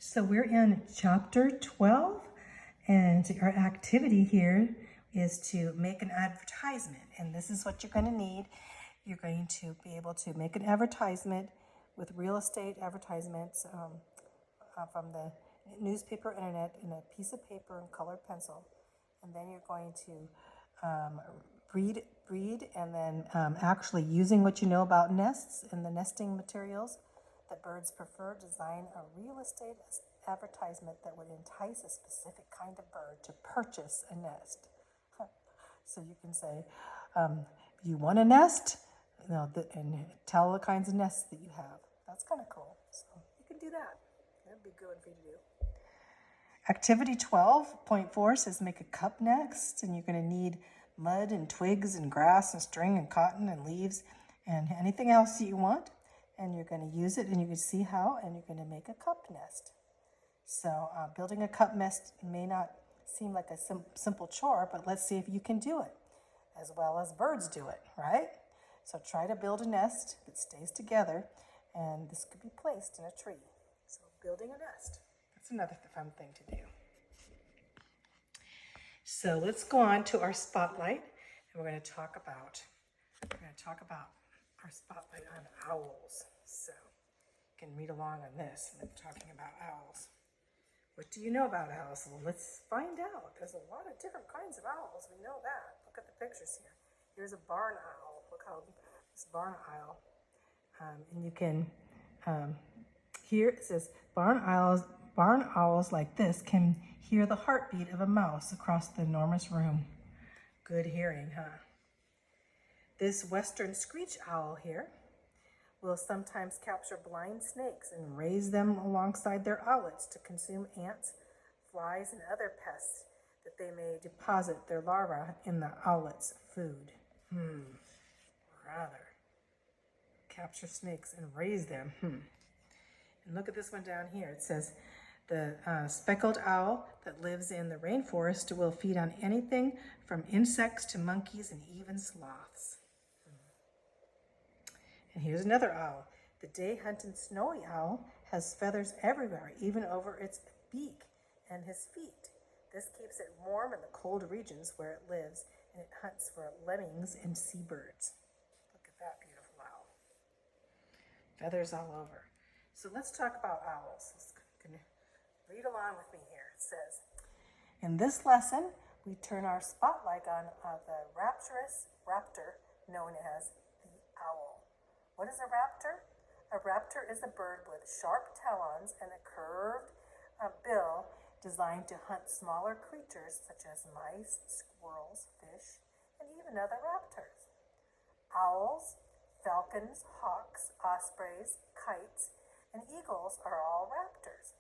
So we're in chapter 12, and our activity here is to make an advertisement. And this is what you're going to need. You're going to be able to make an advertisement with real estate advertisements from the newspaper internet in a piece of paper and colored pencil. And then you're going to read and then actually using what you know about nests and the nesting materials that birds prefer, design a real estate advertisement that would entice a specific kind of bird to purchase a nest. So you can say, you want a nest, and tell the kinds of nests that you have. That's kind of cool. So you can do that. That'd be good for you to do. Activity 12.4 says make a cup nest, and you're going to need mud and twigs and grass and string and cotton and leaves and anything else that you want. And you're going to use it, and you can see how, and you're going to make a cup nest. So building a cup nest may not seem like a simple chore, but let's see if you can do it as well as birds do it, right? So try to build a nest that stays together, and this could be placed in a tree. So building a nest, that's another fun thing to do. So let's go on to our spotlight, and we're going to talk about our spotlight on owls. So you can read along on this. I'm talking about owls. What do you know about owls? Well, let's find out. There's a lot of different kinds of owls. We know that. Look at the pictures here. Here's a barn owl. Look how this barn owl. And you can, here it says barn owls like this can hear the heartbeat of a mouse across the enormous room. Good hearing, huh? This western screech owl here will sometimes capture blind snakes and raise them alongside their owlets to consume ants, flies, and other pests that they may deposit their larvae in the owlet's food. Rather. Capture snakes and raise them. And look at this one down here. It says the speckled owl that lives in the rainforest will feed on anything from insects to monkeys and even sloths. And here's another owl. The day-hunting snowy owl has feathers everywhere, even over its beak and his feet. This keeps it warm in the cold regions where it lives, and it hunts for lemmings and seabirds. Look at that beautiful owl. Feathers all over. So let's talk about owls. You can read along with me here. It says, in this lesson, we turn our spotlight on the rapturous raptor known as the owl. What is a raptor? A raptor is a bird with sharp talons and a curved bill designed to hunt smaller creatures such as mice, squirrels, fish, and even other raptors. Owls, falcons, hawks, ospreys, kites, and eagles are all raptors.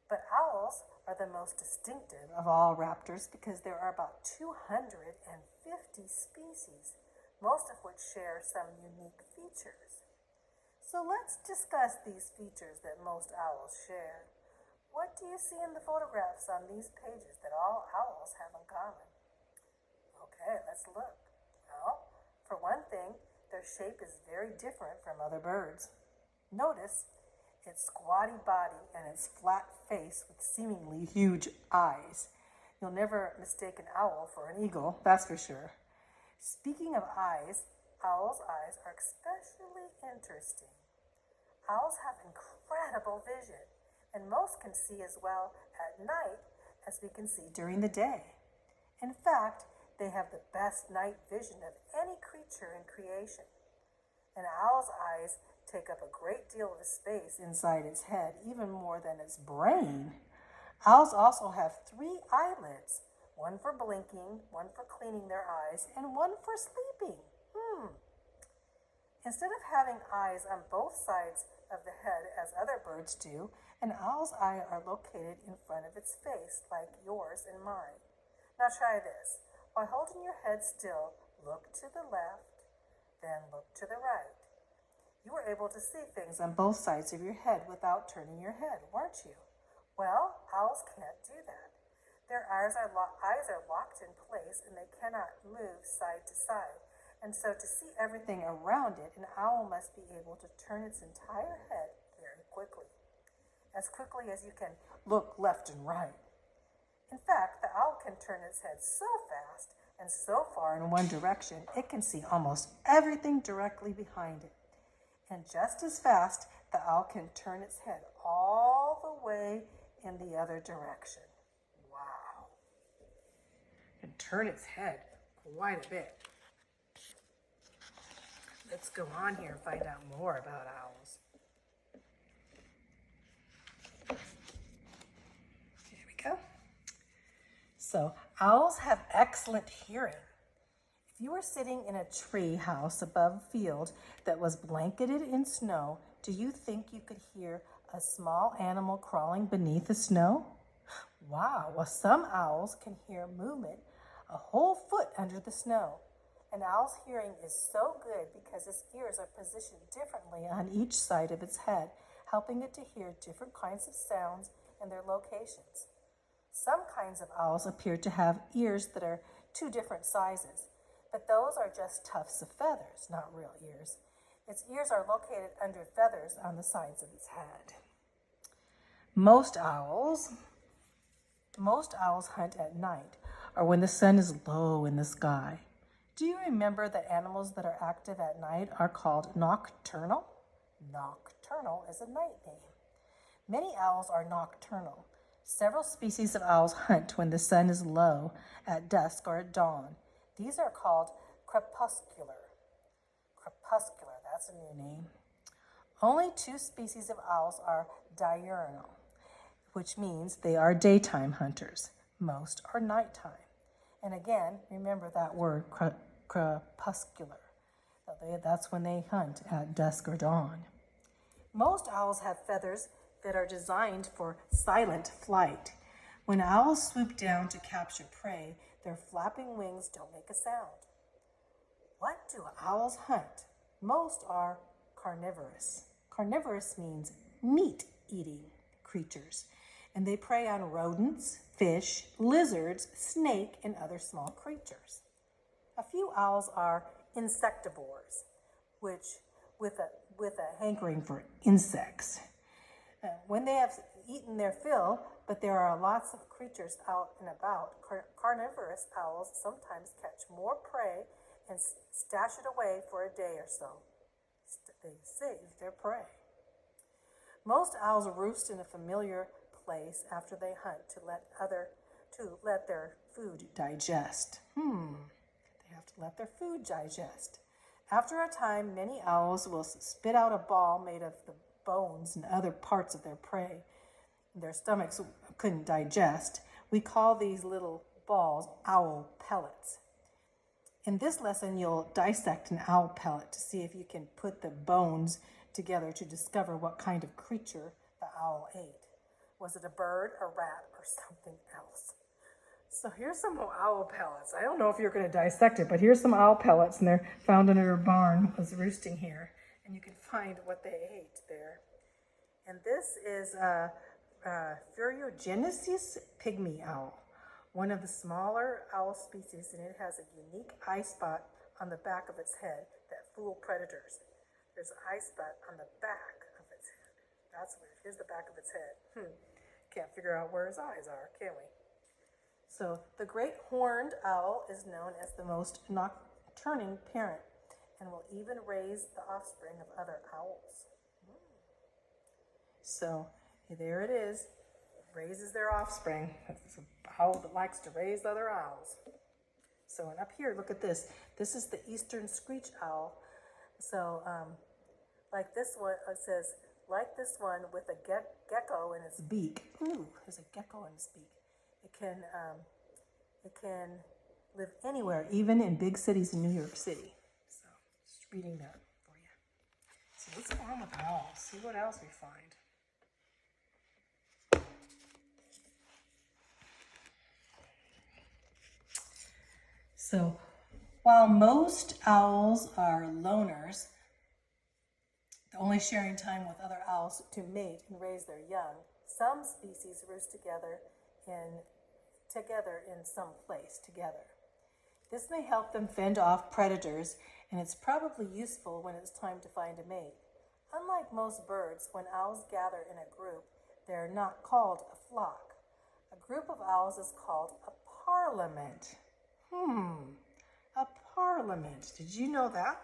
But owls are the most distinctive of all raptors because there are about 250 species, most of which share some unique features. So let's discuss these features that most owls share. What do you see in the photographs on these pages that all owls have in common? Okay, let's look. Well, for one thing, their shape is very different from other birds. Notice its squatty body and its flat face with seemingly huge eyes. You'll never mistake an owl for an eagle, that's for sure. Speaking of eyes, owls' eyes are especially interesting. Owls have incredible vision, and most can see as well at night as we can see during the day. In fact, they have the best night vision of any creature in creation. An owl's eyes take up a great deal of space inside its head, even more than its brain. Owls also have 3 eyelids. One for blinking, one for cleaning their eyes, and one for sleeping. Instead of having eyes on both sides of the head as other birds do, an owl's eyes are located in front of its face, like yours and mine. Now try this. While holding your head still, look to the left, then look to the right. You were able to see things on both sides of your head without turning your head, weren't you? Well, owls can't do that. Their eyes are locked in place and they cannot move side to side. And so to see everything around it, an owl must be able to turn its entire head very quickly. as quickly as you can look left and right. In fact, the owl can turn its head so fast and so far in one direction, it can see almost everything directly behind it. And just as fast, the owl can turn its head all the way in the other direction. Wow. It can turn its head quite a bit. Let's go on here and find out more about owls. Here we go. So, owls have excellent hearing. If you were sitting in a tree house above a field that was blanketed in snow, do you think you could hear a small animal crawling beneath the snow? Wow, well, some owls can hear movement a whole foot under the snow. An owl's hearing is so good because its ears are positioned differently on each side of its head, helping it to hear different kinds of sounds and their locations. Some kinds of owls appear to have ears that are two different sizes, but those are just tufts of feathers, not real ears. Its ears are located under feathers on the sides of its head. Most owls hunt at night or when the sun is low in the sky. Do you remember that animals that are active at night are called nocturnal? Nocturnal is a night name. Many owls are nocturnal. Several species of owls hunt when the sun is low, at dusk, or at dawn. These are called crepuscular. Crepuscular, that's a new name. Only 2 species of owls are diurnal, which means they are daytime hunters. Most are nighttime. And again, remember that word, crepuscular. That's when they hunt at dusk or dawn. Most owls have feathers that are designed for silent flight. When owls swoop down to capture prey, their flapping wings don't make a sound. What do owls hunt? Most are carnivorous. Carnivorous means meat-eating creatures, and they prey on rodents, fish, lizards, snake, and other small creatures. A few owls are insectivores, which with a hankering for insects. When they have eaten their fill, but there are lots of creatures out and about, carnivorous owls sometimes catch more prey and stash it away for a day or so. They save their prey. Most owls roost in a familiar place after they hunt to let their food digest. They have to let their food digest. After a time, many owls will spit out a ball made of the bones and other parts of their prey. Their stomachs couldn't digest. We call these little balls owl pellets. In this lesson, you'll dissect an owl pellet to see if you can put the bones together to discover what kind of creature the owl ate. Was it a bird, a rat, or something else? So here's some owl pellets. I don't know if you're going to dissect it, but here's some owl pellets, and they're found under a barn. Was roosting here, and you can find what they ate there. And this is Furogenesis pygmy owl, one of the smaller owl species, and it has a unique eye spot on the back of its head that fool predators. There's an eye spot on the back of its head. That's weird. Here's the back of its head. Can't figure out where his eyes are, can we? So the great horned owl is known as the most nocturnal parent and will even raise the offspring of other owls. So there it is. Raises their offspring. It's an owl that likes to raise other owls. So, and up here, look at this. This is the eastern screech owl. So, like this one, it says, like this one with a gecko in its beak. Ooh, there's a gecko in its beak. It can live anywhere, even in big cities in New York City. So, just reading that for you. So let's go on with owls. See what else we find. So, while most owls are loners, only sharing time with other owls to mate and raise their young, some species roost together in some place together. This may help them fend off predators, and it's probably useful when it's time to find a mate. Unlike most birds, when owls gather in a group, They are not called a flock. A group of owls is called a parliament. A parliament. Did you know that?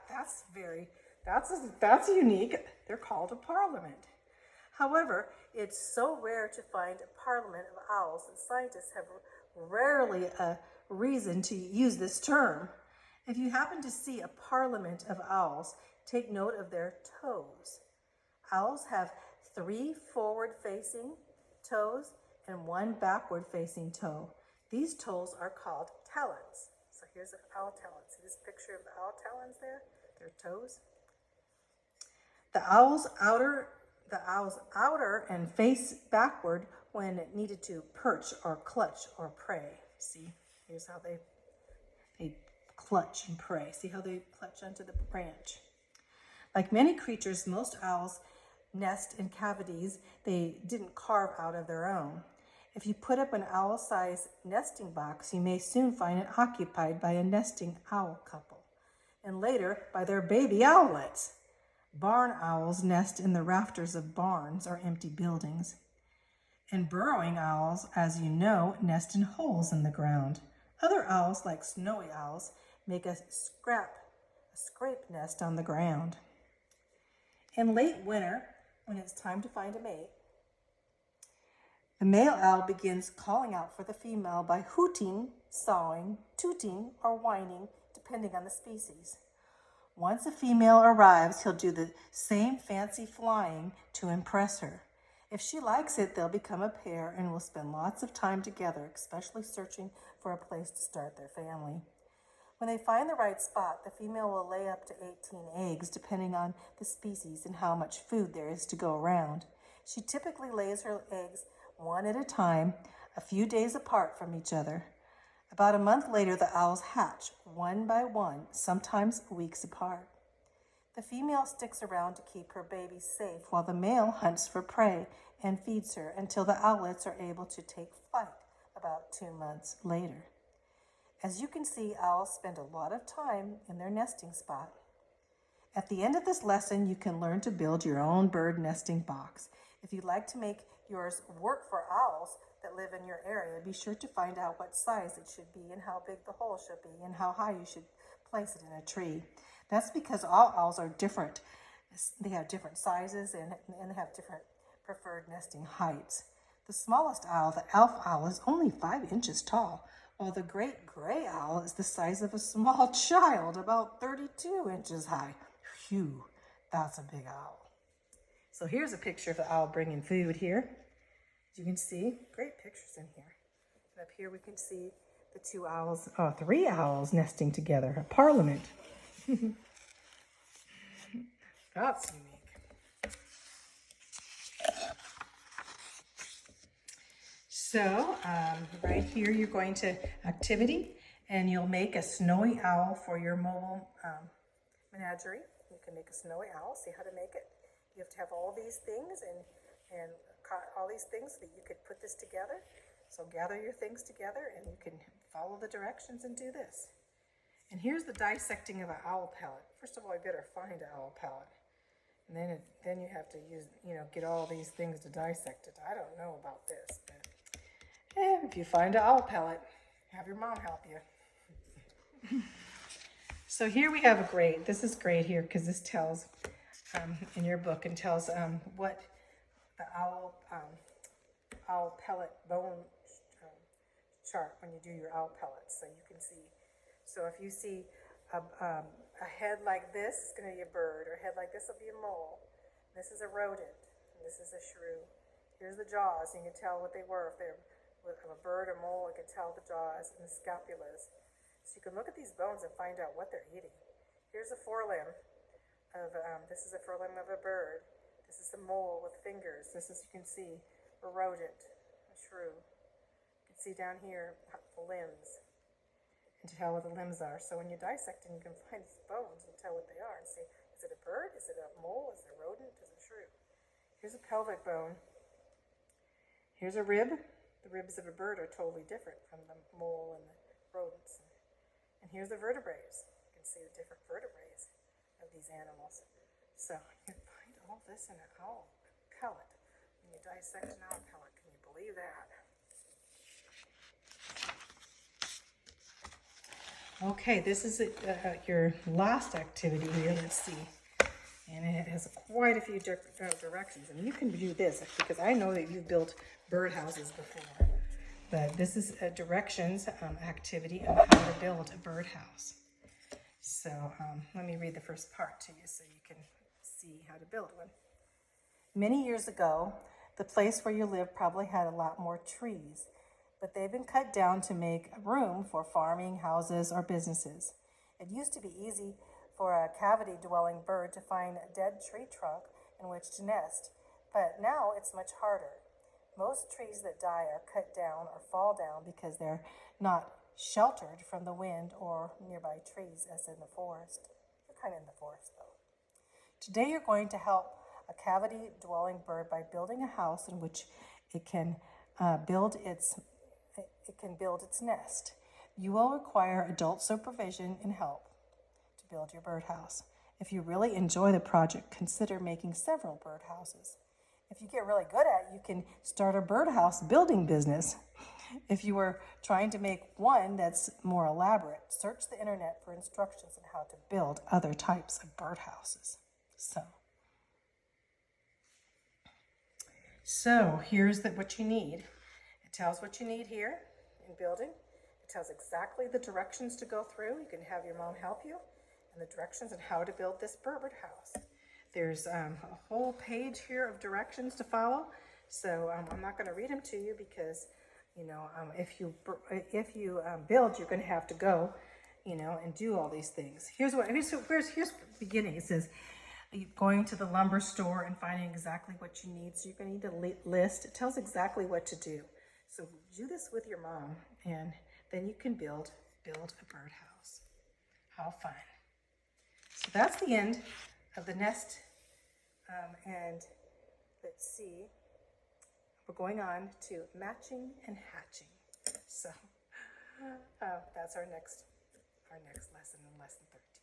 That's unique. They're called a parliament. However, it's so rare to find a parliament of owls that scientists have rarely a reason to use this term. If you happen to see a parliament of owls, take note of their toes. Owls have 3 forward-facing toes and 1 backward-facing toe. These toes are called talons. So here's an owl talon. See this picture of the owl talons there? Their toes. The owl's outer and face backward when needed to perch or clutch or prey. See, here's how they clutch and prey. See how they clutch onto the branch. Like many creatures, most owls nest in cavities they didn't carve out of their own. If you put up an owl-sized nesting box, you may soon find it occupied by a nesting owl couple, and later by their baby owlets. Barn owls nest in the rafters of barns or empty buildings. And burrowing owls, as you know, nest in holes in the ground. Other owls, like snowy owls, make a scrape nest on the ground. In late winter, when it's time to find a mate, the male owl begins calling out for the female by hooting, sawing, tooting, or whining, depending on the species. Once a female arrives, he'll do the same fancy flying to impress her. If she likes it, they'll become a pair and will spend lots of time together, especially searching for a place to start their family. When they find the right spot, the female will lay up to 18 eggs, depending on the species and how much food there is to go around. She typically lays her eggs one at a time, a few days apart from each other. About a month later, the owls hatch, one by one, sometimes weeks apart. The female sticks around to keep her baby safe while the male hunts for prey and feeds her until the owlets are able to take flight about 2 months later. As you can see, owls spend a lot of time in their nesting spot. At the end of this lesson, you can learn to build your own bird nesting box. If you'd like to make yours work for owls that live in your area, be sure to find out what size it should be and how big the hole should be and how high you should place it in a tree. That's because all owls are different. They have different sizes and they have different preferred nesting heights. The smallest owl, the elf owl, is only 5 inches tall, while the great gray owl is the size of a small child, about 32 inches high. Phew, that's a big owl. So here's a picture of the owl bringing food here. As you can see, great pictures in here. And up here we can see the 3 owls nesting together, a parliament. That's unique. So right here you're going to activity and you'll make a snowy owl for your mobile menagerie. You can make a snowy owl, see how to make it. You have to have all these things and all these things so that you could put this together. So gather your things together and you can follow the directions and do this. And here's the dissecting of an owl pellet. First of all, you better find an owl pellet. And then you have to get all these things to dissect it. I don't know about this, but if you find an owl pellet, have your mom help you. So here we have a grade. This is great here because this tells in your book and tells what the owl pellet bone chart when you do your owl pellets, so you can see. So if you see a head like this, it's going to be a bird, or a head like this will be a mole. This is a rodent, and this is a shrew. Here's the jaws, and you can tell what they were. If they're a bird or mole, you can tell the jaws and the scapulas. So you can look at these bones and find out what they're eating. Here's a forelimb of, this is a forelimb of a bird. This is a mole with fingers. This is, you can see, a rodent, a shrew. You can see down here the limbs, and to tell what the limbs are. So when you're dissecting, you can find these bones and tell what they are and see, is it a bird? Is it a mole? Is it a rodent? Is it a shrew? Here's a pelvic bone. Here's a rib. The ribs of a bird are totally different from the mole and the rodents. And here's the vertebrae. You can see the different vertebrae of these animals. So you can find all this in an owl pellet when me dissect an owl pellet. Can you believe that? Okay, this is your last activity here. Let's see. And it has quite a few directions. And you can do this because I know that you've built birdhouses before. But this is a directions activity of how to build a birdhouse. So let me read the first part to you so you can see how to build one. Many years ago, the place where you live probably had a lot more trees, but they've been cut down to make room for farming, houses, or businesses. It used to be easy for a cavity-dwelling bird to find a dead tree trunk in which to nest, but now it's much harder. Most trees that die are cut down or fall down because they're not sheltered from the wind or nearby trees as in the forest. You're kind of in the forest though. Today you're going to help a cavity-dwelling bird by building a house in which it can build its nest. You will require adult supervision and help to build your birdhouse. If you really enjoy the project, consider making several birdhouses. If you get really good at it, you can start a birdhouse building business. If you were trying to make one that's more elaborate, search the internet for instructions on how to build other types of birdhouses. So here's what you need. It tells what you need here in building. It tells exactly the directions to go through. You can have your mom help you, and the directions on how to build this birdhouse. There's a whole page here of directions to follow. So I'm not going to read them to you because, if you build, you're going to have to go, and do all these things. Here's the beginning. It says, going to the lumber store and finding exactly what you need. So you're going to need a list. It tells exactly what to do. So do this with your mom, and then you can build a birdhouse. How fun. So that's the end of the nest. And let's see, we're going on to matching and hatching. So that's our next lesson in lesson 13.